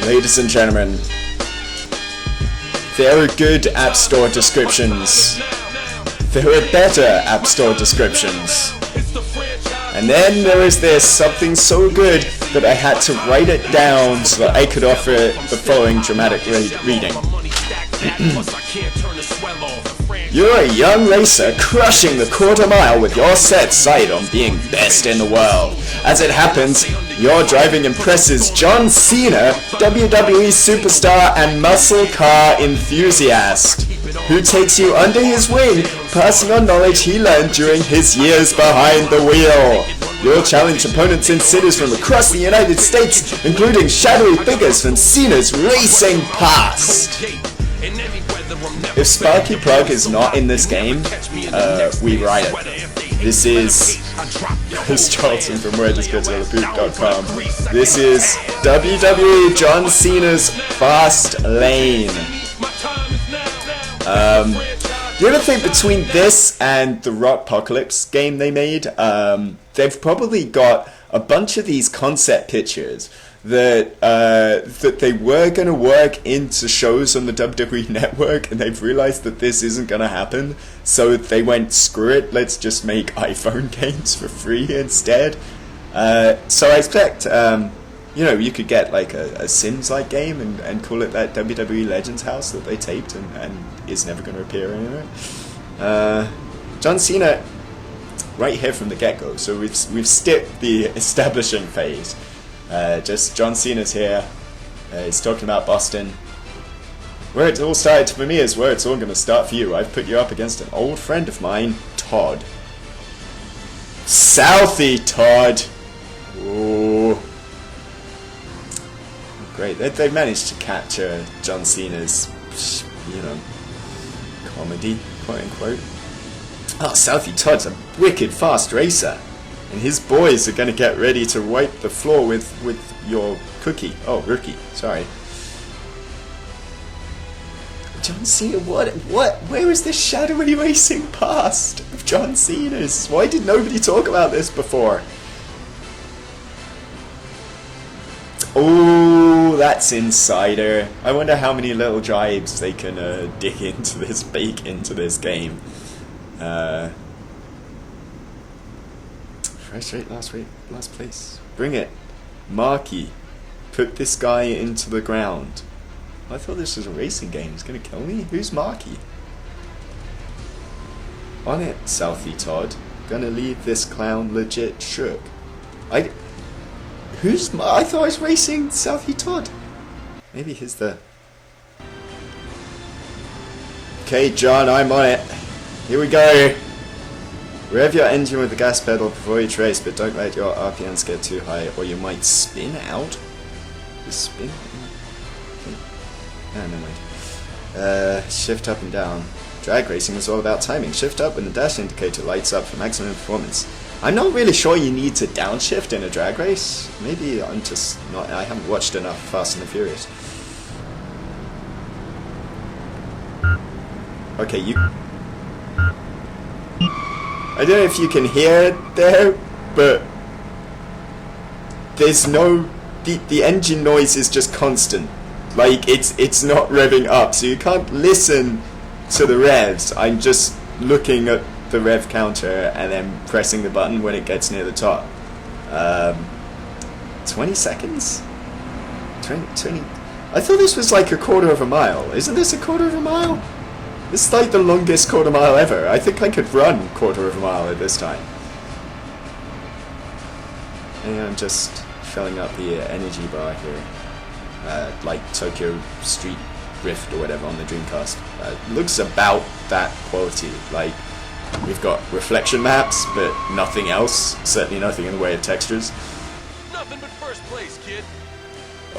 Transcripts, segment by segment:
Ladies and gentlemen, there are good App Store descriptions. There are better App Store descriptions. And then there is this, something so good that I had to write it down so that I could offer the following dramatic reading. You're a young racer crushing the quarter mile with your set sight on being best in the world. As it happens, your driving impresses John Cena, WWE superstar and muscle car enthusiast, who takes you under his wing, passing on knowledge he learned during his years behind the wheel. You'll challenge opponents in cities from across the United States, including shadowy figures from Cena's racing past. If Sparky Plug is not in this game, we write it. This is Chris Charlton from WhereDoesGoToTheBoot.com. This is WWE John Cena's Fast Lane. You ever think between this and the Rockpocalypse game they made, they've probably got a bunch of these concept pictures that they were going to work into shows on the WWE Network, and they've realized that this isn't going to happen, so they went, screw it, let's just make iPhone games for free instead. So I expect, you could get like a Sims-like game and call it that WWE Legends house that they taped and is never going to appear anywhere. John Cena, right here from the get-go, so we've skipped the establishing phase. Just John Cena's here. He's talking about Boston. Where it all started for me is where it's all going to start for you. I've put you up against an old friend of mine, Todd. Southie Todd. Ooh. Great. They've managed to capture John Cena's, comedy, quote unquote. Oh, Southie Todd's a wicked fast racer. And his boys are going to get ready to wipe the floor with your cookie. Oh, rookie. Sorry. John Cena, what? Where is this shadowy racing past of John Cena's? Why did nobody talk about this before? Oh, that's Insider. I wonder how many little jibes they can dig into this, bake into this game. Fresh rate, last place. Bring it. Marky. Put this guy into the ground. I thought this was a racing game. He's gonna kill me? Who's Marky? On it, Southie Todd. Gonna leave this clown legit shook. I thought I was racing Southie Todd. Maybe he's the... Okay, John, I'm on it. Here we go. Rev your engine with the gas pedal before you trace, but don't let your RPMs get too high or you might spin out. Just spin? Ah, never mind. Shift up and down. Drag racing is all about timing. Shift up when the dash indicator lights up for maximum performance. I'm not really sure you need to downshift in a drag race. Maybe I'm just not... I haven't watched enough Fast and the Furious. Okay, you... I don't know if you can hear it there, but there's no... The engine noise is just constant. Like, it's not revving up, so you can't listen to the revs. I'm just looking at the rev counter and then pressing the button when it gets near the top. 20 seconds? 20... I thought this was like a quarter of a mile. Isn't this a quarter of a mile? This is like the longest quarter mile ever. I think I could run quarter of a mile at this time. And I'm just filling up the energy bar here. Like Tokyo Street Rift or whatever on the Dreamcast. Looks about that quality. Like, we've got reflection maps, but nothing else. Certainly nothing in the way of textures. Nothing but first place, kid.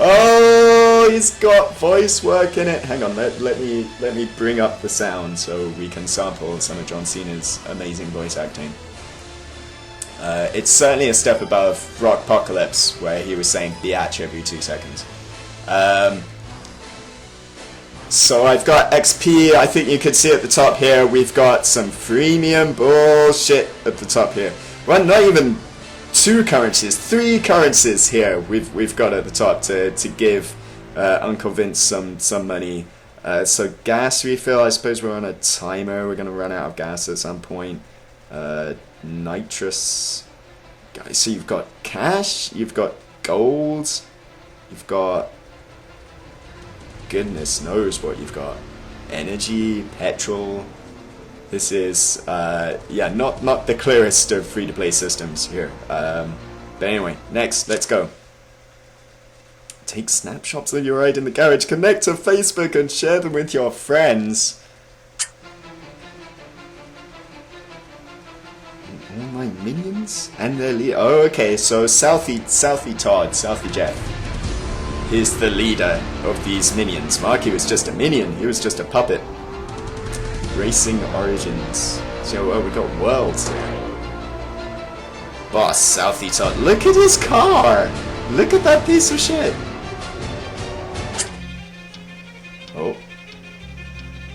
Oh, he's got voice work in it. Hang on, let me bring up the sound so we can sample some of John Cena's amazing voice acting. It's certainly a step above Rockpocalypse, where he was saying biatch every 2 seconds. So I've got XP, I think you can see at the top here, we've got some freemium bullshit at the top here. Well, not even 2 currencies, 3 currencies here we've got at the top to give Uncle Vince some money. So gas refill, I suppose we're on a timer. We're gonna run out of gas at some point. Nitrous. Guys, so you've got cash, you've got gold, you've got goodness knows what you've got. Energy, petrol. This is yeah, not the clearest of free-to-play systems here. But anyway, next, let's go. Take snapshots of your ride in the garage, connect to Facebook and share them with your friends. And all my minions and their leader. Oh, okay, so Southie Todd, Southie Jeff is the leader of these minions. Marky was just a minion, he was just a puppet. Racing Origins. So, oh, we got worlds here. Boss Southie Todd. Look at his car! Look at that piece of shit! Oh.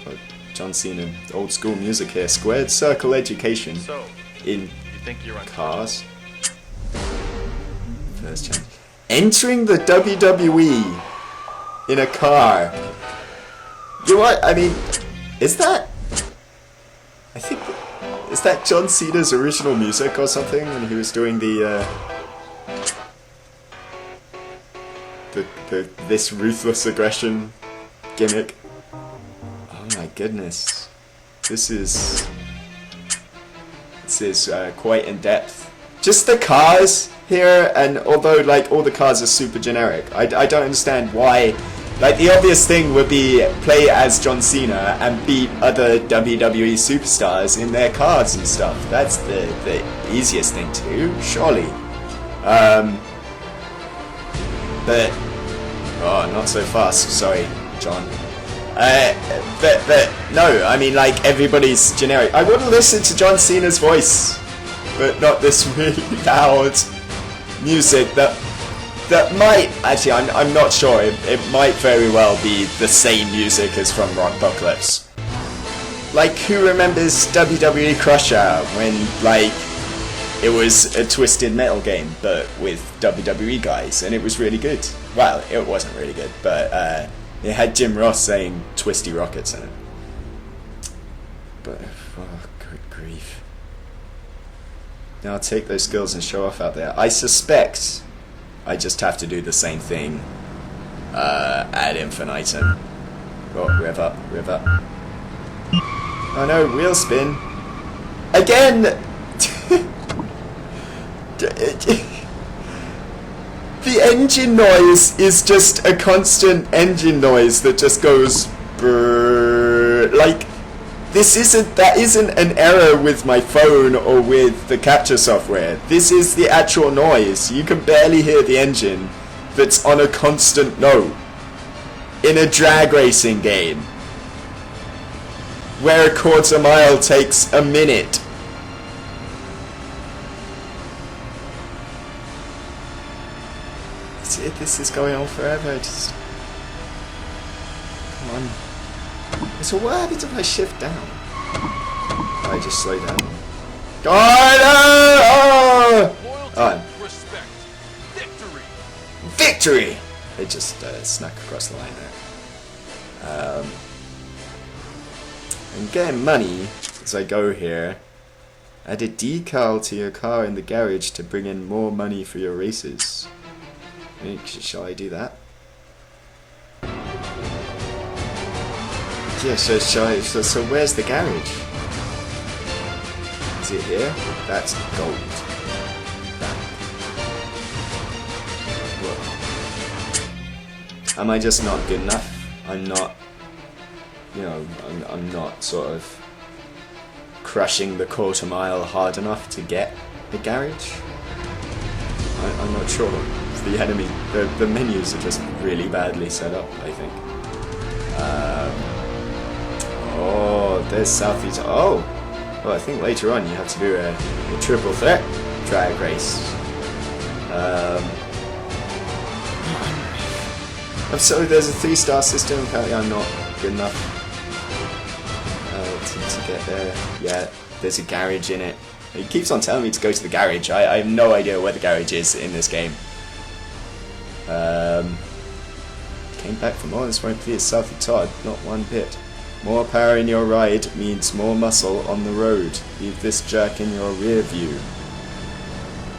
Oh, John Cena. Old school music here. Squared circle education. So, In you think you're on cars. First chance. Entering the WWE in a car. You know what? I mean, is that... I think... Is that John Cena's original music or something when he was doing the this ruthless aggression gimmick? Oh my goodness. This is quite in depth. Just the cars here, and although like all the cars are super generic, I don't understand why. Like the obvious thing would be play as John Cena and beat other WWE superstars in their cars and stuff. That's the easiest thing to do, surely. But oh, not so fast. Sorry, John. But no, I mean like everybody's generic. I want to listen to John Cena's voice, but not this really loud music that might actually. I'm not sure. It might very well be the same music as from Rockpocalypse. Like who remembers WWE Crusher when like it was a Twisted Metal game but with WWE guys and it was really good. Well, it wasn't really good, but it had Jim Ross saying "Twisty Rockets" in it. But oh, good grief! Now I'll take those skills and show off out there. I suspect I just have to do the same thing ad infinitum. Oh, rev up, rev up. Oh no, wheel spin. Again! The engine noise is just a constant engine noise that just goes brrrr. Like, that isn't an error with my phone or with the capture software. This is the actual noise. You can barely hear the engine that's on a constant note in a drag racing game where a quarter mile takes a minute. This is going on forever. Just come on. So what happens if I shift down? I just slow down. Oh no! Loyalty, respect, victory. Victory! It just snuck across the line there. I'm getting money as I go here. Add a decal to your car in the garage to bring in more money for your races. Shall I do that? Yeah, so where's the garage? Is it here? That's gold. That. Whoa. Am I just not good enough? I'm not, you know, I'm not sort of crushing the quarter mile hard enough to get the garage? I'm not sure. The enemy, the menus are just really badly set up, I think. Oh, there's Southeast. Oh, well, I think later on you have to do a triple threat drag race. So there's a 3-star system. Apparently, I'm not good enough to get there. Yeah, there's a garage in it. He keeps on telling me to go to the garage. I have no idea where the garage is in this game. Came back from all this won't be a Southie Todd, not one bit. More power in your ride means more muscle on the road. Leave this jerk in your rear view.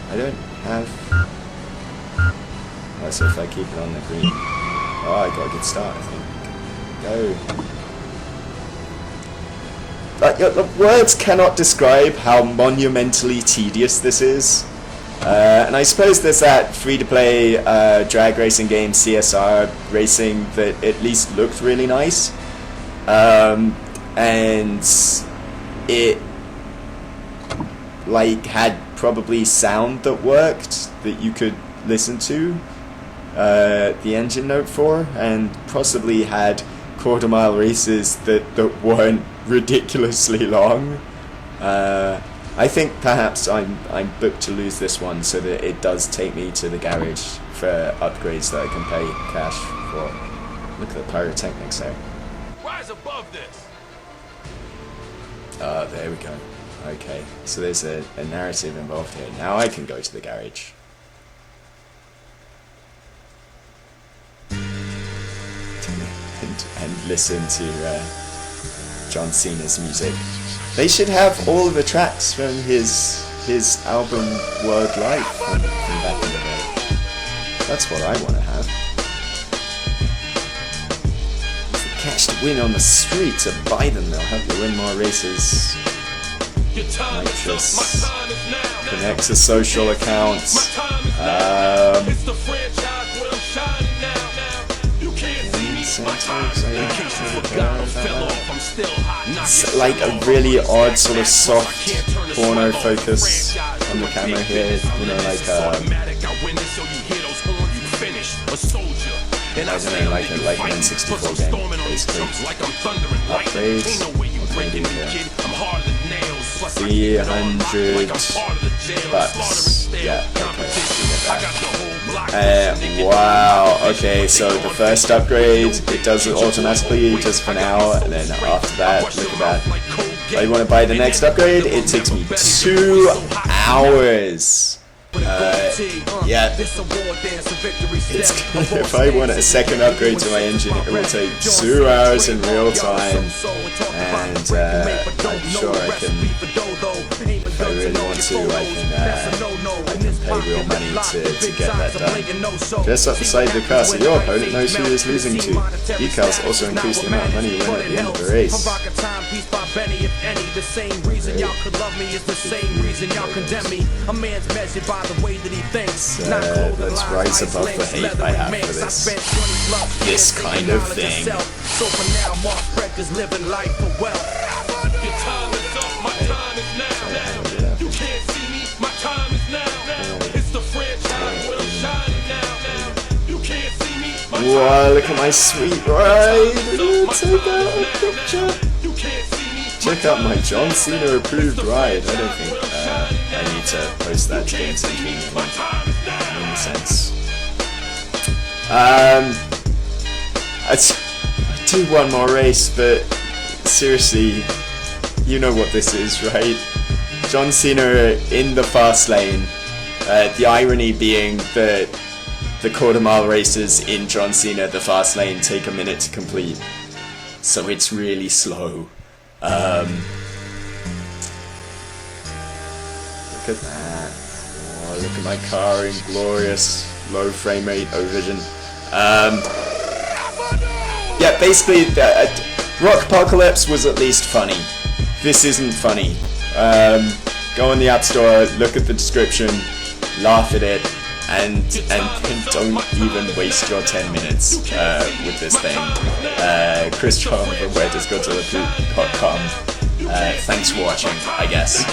I don't have... Oh, so if I keep it on the green... Oh, I got a good start, I think. Go. The words cannot describe how monumentally tedious this is. And I suppose there's that free-to-play drag racing game, CSR racing, that at least looked really nice. And it like had probably sound that worked that you could listen to the engine note for, and possibly had quarter-mile races that weren't ridiculously long. I think perhaps I'm booked to lose this one, so that it does take me to the garage for upgrades that I can pay cash for. Look at the pyrotechnics there. Rise above this. There we go. Okay, so there's a narrative involved here. Now I can go to the garage. and listen to John Cena's music. They should have all of the tracks from his album World Life from back in the day. That's what I want to have. Catch the win on the street to buy them. They'll help you win more races. Nitrous connects to social accounts. It's like a really odd sort of soft porno focus on the camera here, you know, like I don't know, like an N64 game, basically. Upgrades, what can I do here? $300. Yeah, okay, wow, okay, so the first upgrade, it does it automatically just for now, and then after that, look at that. If I want to buy the next upgrade, it takes me 2 hours. Yeah, if I want a second upgrade to my engine, it will take 2 hours in real time, and I'm sure I can, if I really want to, I can pay real money to get that done. Just up the side of the car so your opponent knows who is losing to. Decals also increase the amount of money you win at the end of the race. Let's rise above the hate I have for this kind of thing. Wow, look at my sweet ride! Take out a picture! Check out my John Cena approved ride. I don't think I need to post that to Game Central in any sense. I do one more race, but seriously, you know what this is, right? John Cena in the fast lane. The irony being that the quarter-mile races in John Cena, the fast lane, take a minute to complete. So it's really slow. Look at that. Oh, look at my car in glorious low frame rate O-Vision. Yeah, basically, Rock Apocalypse was at least funny. This isn't funny. Go on the App Store, look at the description, laugh at it, and don't even waste your 10 minutes with this thing. Chris John from WhereDoesGodzilla.com. Thanks for watching, I guess.